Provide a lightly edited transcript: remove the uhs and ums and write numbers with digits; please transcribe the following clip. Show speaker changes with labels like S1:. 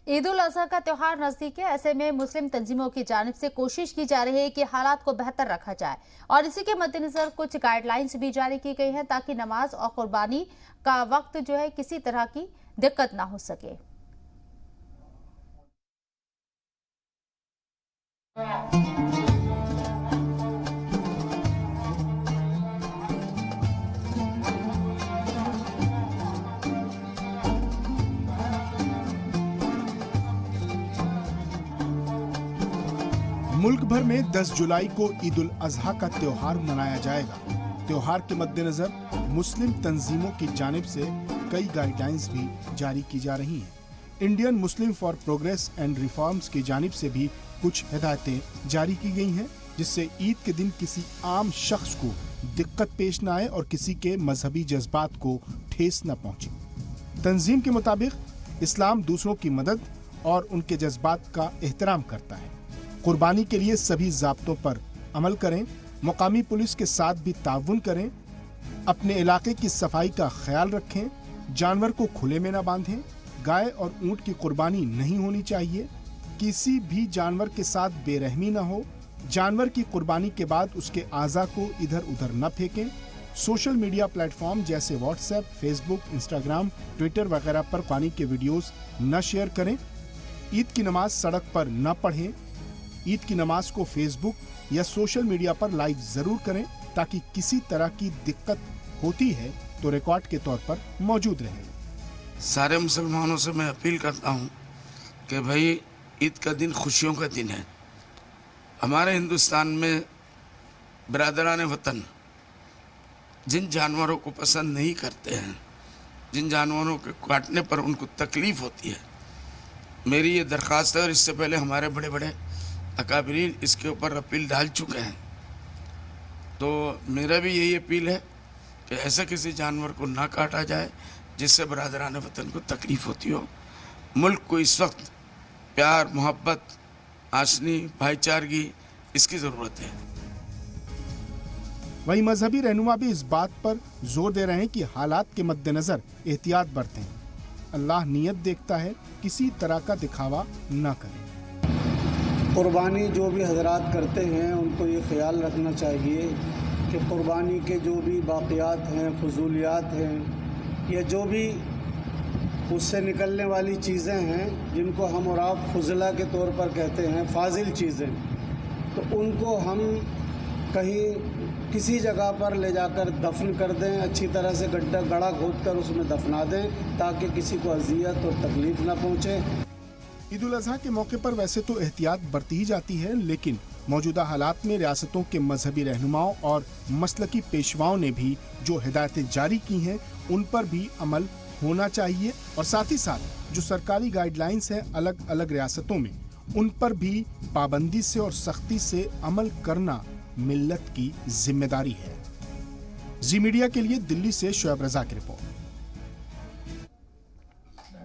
S1: ईद उल अजहा का त्योहार नजदीक है। ऐसे में मुस्लिम तंजीमों की जानिब से कोशिश की जा रही है कि हालात को बेहतर रखा जाए और इसी के मद्देनजर कुछ गाइडलाइंस भी जारी की गई हैं ताकि नमाज और कुर्बानी का वक्त किसी तरह की दिक्कत ना हो सके।
S2: मुल्क भर में 10 जुलाई को ईद उल अजहा का त्योहार मनाया जाएगा। त्योहार के मद्देनजर मुस्लिम तंजीमों की जानिब से कई गाइडलाइंस भी जारी की जा रही हैं। Indian Muslim for progress and reforms की जानिब से भी कुछ हिदायतें जारी की गई हैं, जिससे ईद के दिन किसी आम शख्स को दिक्कत पेश न आए और किसी के मजहबी जज्बात को ठेस न पहुंचे। तंजीम के मुताबिक इस्लाम दूसरों की मदद और उनके जज्बात का एहतराम करता है। कुर्बानी के लिए सभी ज़ाब्तों पर अमल करें, मुकामी पुलिस के साथ भी ताउन करें, अपने इलाके की सफाई का ख्याल रखें, जानवर को खुले में न बांधें, गाय और ऊंट की कुर्बानी नहीं होनी चाहिए, किसी भी जानवर के साथ बेरहमी न हो, जानवर की कुर्बानी के बाद उसके आज़ा को इधर उधर न फेंकें, सोशल मीडिया प्लेटफॉर्म जैसे व्हाट्सएप, फेसबुक, इंस्टाग्राम, ट्विटर वगैरह पर कुर्बानी के वीडियोस न शेयर करें, ईद की नमाज सड़क पर न पढ़ें, ईद की नमाज को फेसबुक या सोशल मीडिया पर लाइव जरूर करें ताकि किसी तरह की दिक्कत होती है तो रिकॉर्ड के तौर पर मौजूद रहे।
S3: सारे मुसलमानों से मैं अपील करता हूं कि भाई ईद का दिन खुशियों का दिन है। हमारे हिंदुस्तान में बिरादरान वतन जिन जानवरों को पसंद नहीं करते हैं, जिन जानवरों के काटने पर उनको तकलीफ होती है, मेरी ये दरख्वास्त है और इससे पहले हमारे बड़े बड़े अकाबरीन इसके ऊपर अपील डाल चुके हैं। तो मेरा भी यही अपील है कि ऐसा किसी जानवर को ना काटा जाए जिससे बरादरान वतन को तकलीफ होती हो। मुल्क को इस वक्त प्यार, मोहब्बत, आशनी, भाईचारगी इसकी ज़रूरत है।
S2: वहीं मजहबी रहनुमा भी इस बात पर जोर दे रहे हैं कि हालात के मद्देनजर एहतियात बरतें। अल्लाह नियत देखता है, किसी तरह का दिखावा न करें।
S4: कुर्बानी जो भी हजरात करते हैं उनको ये ख्याल रखना चाहिए कि कुर्बानी के जो भी बाक़ियात हैं, फजूलियात हैं, या जो भी उससे निकलने वाली चीज़ें हैं जिनको हम और आप फजला के तौर पर कहते हैं, फाजिल चीज़ें, तो उनको हम कहीं किसी जगह पर ले जाकर दफन कर दें, अच्छी तरह से गड्ढा खोद कर उसमें दफना दें ताकि किसी को अजियत और तकलीफ़ ना पहुँचे।
S2: ईद उल अजहा के मौके पर वैसे तो एहतियात बरती ही जाती है, लेकिन मौजूदा हालात में रियासतों के मजहबी रहनुमाओं और मसलकी पेशवाओं ने भी जो हिदायतें जारी की हैं उन पर भी अमल होना चाहिए और साथ ही साथ जो सरकारी गाइडलाइंस हैं अलग अलग रियासतों में उन पर भी पाबंदी से और सख्ती से अमल करना मिल्लत की जिम्मेदारी है। जी मीडिया के लिए दिल्ली से शोएब रजा की रिपोर्ट।